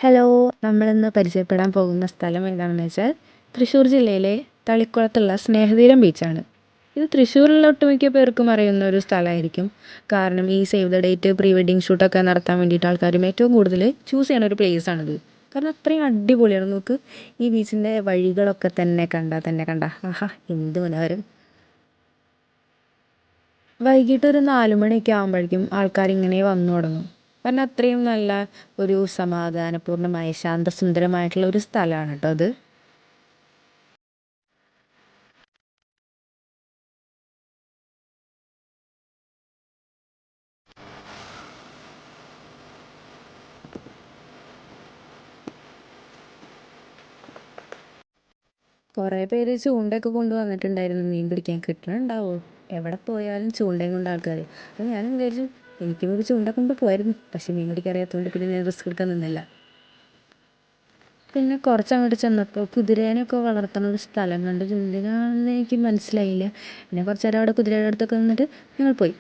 Hello, നമ്മളിന്ന് പരിചയപ്പെടാൻ പോകുന്ന സ്ഥലം ഏതാണെന്ന് വെച്ചാൽ തൃശ്ശൂർ ജില്ലയിലെ തളിക്കുളത്തുള്ള സ്നേഹതീരം ബീച്ചാണ്. ഇത് തൃശ്ശൂരിലുള്ള ഒട്ടുമിക്ക പേർക്കും അറിയുന്ന ഒരു സ്ഥലമായിരിക്കും. കാരണം ഈ save the date pre wedding ഷൂട്ടൊക്കെ നടത്താൻ വേണ്ടിയിട്ട് ആൾക്കാരും ഏറ്റവും കൂടുതൽ ചൂസ് ചെയ്യുന്ന ഒരു പ്ലേസാണിത്. കാരണം അത്രയും അടിപൊളിയാണ്. നമുക്ക് ഈ ബീച്ചിൻ്റെ വഴികളൊക്കെ തന്നെ കണ്ട ആഹാ എന്ത് മനോഹരം. വൈകിട്ട് ഒരു 4 മണിയൊക്കെ ആകുമ്പോഴേക്കും ആൾക്കാരിങ്ങനെ വന്നു തുടങ്ങും. കാരണം അത്രയും നല്ല ഒരു സമാധാനപൂർണ്ണമായ ശാന്തസുന്ദരമായിട്ടുള്ള ഒരു സ്ഥലമാണ് കേട്ടോ അത്. കുറേ പേര് ചൂണ്ടയൊക്കെ കൊണ്ടുവന്നിട്ടുണ്ടായിരുന്നു മീൻ പിടിക്കാൻ. കിട്ടണുണ്ടാവോ? എവിടെ പോയാലും ചൂണ്ടയും കൊണ്ട് ആൾക്കാർ. അപ്പോൾ ഞാൻ വിചാരിച്ചു എനിക്കും ഒരു ചൂണ്ട കൊണ്ട് പോയിരുന്നു. പക്ഷേ മീൻ പിടിക്കാൻ അറിയാത്തതുകൊണ്ട് പിന്നെ ഞാൻ റിസ്ക് എടുക്കാൻ നിന്നില്ല. പിന്നെ കുറച്ചങ്ങോട്ട് ചെന്നപ്പോൾ കുതിരേനെയൊക്കെ വളർത്തുന്ന ഒരു സ്ഥലം കണ്ട്. എന്തിനാണെന്ന് എനിക്ക് മനസ്സിലായില്ല. പിന്നെ കുറച്ച് നേരം അവിടെ കുതിരയുടെ അടുത്തൊക്കെ നിന്നിട്ട് ഞങ്ങൾ പോയി.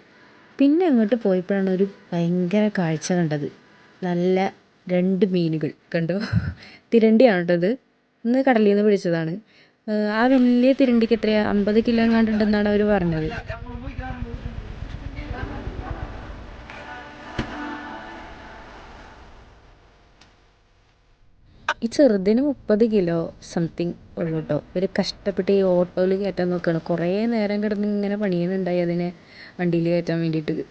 പിന്നെ അങ്ങോട്ട് പോയപ്പോഴാണ് ഒരു ഭയങ്കര കാഴ്ച കണ്ടത്. നല്ല 2 മീനുകൾ കണ്ടോ. തിരണ്ടിയാണ് കേട്ടോ ഇത്. ഇന്ന് കടലിൽ നിന്ന് പിടിച്ചതാണ്. ആ വലിയ തിരണ്ടിക്ക് എത്രയാണ് 50 കിലോ എങ്ങാണ്ടുണ്ടെന്നാണ് അവർ പറഞ്ഞത്. ഈ ചെറുതിന് 30 കിലോ സംതിങ് ഉള്ളൂ കേട്ടോ. ഇവർ കഷ്ടപ്പെട്ട് ഈ ഓട്ടോയിൽ കയറ്റാൻ നോക്കുകയാണ്. കുറേ നേരം കിടന്ന് ഇങ്ങനെ പണിയുന്നുണ്ടായി അതിനെ വണ്ടിയിൽ കയറ്റാൻ വേണ്ടിയിട്ട്.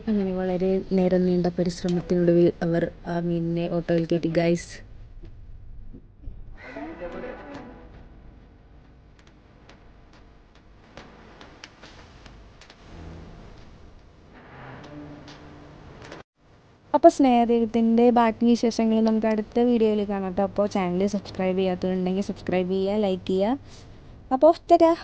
അങ്ങനെ വളരെ നേരം നീണ്ട പരിശ്രമത്തിനൊടുവിൽ അവർ ആ മീനിനെ ഓട്ടോയിൽ കയറ്റി ഗൈസ്. അപ്പോൾ സ്നേഹതീരത്തിൻ്റെ ബാക്കി വിശേഷങ്ങൾ നമുക്ക് അടുത്ത വീഡിയോയിൽ കാണാം കേട്ടോ. അപ്പോൾ ചാനൽ സബ്സ്ക്രൈബ് ചെയ്യാത്തതുണ്ടെങ്കിൽ സബ്സ്ക്രൈബ് ചെയ്യുക, ലൈക്ക് ചെയ്യുക. അപ്പോൾ ടാറ്റാ.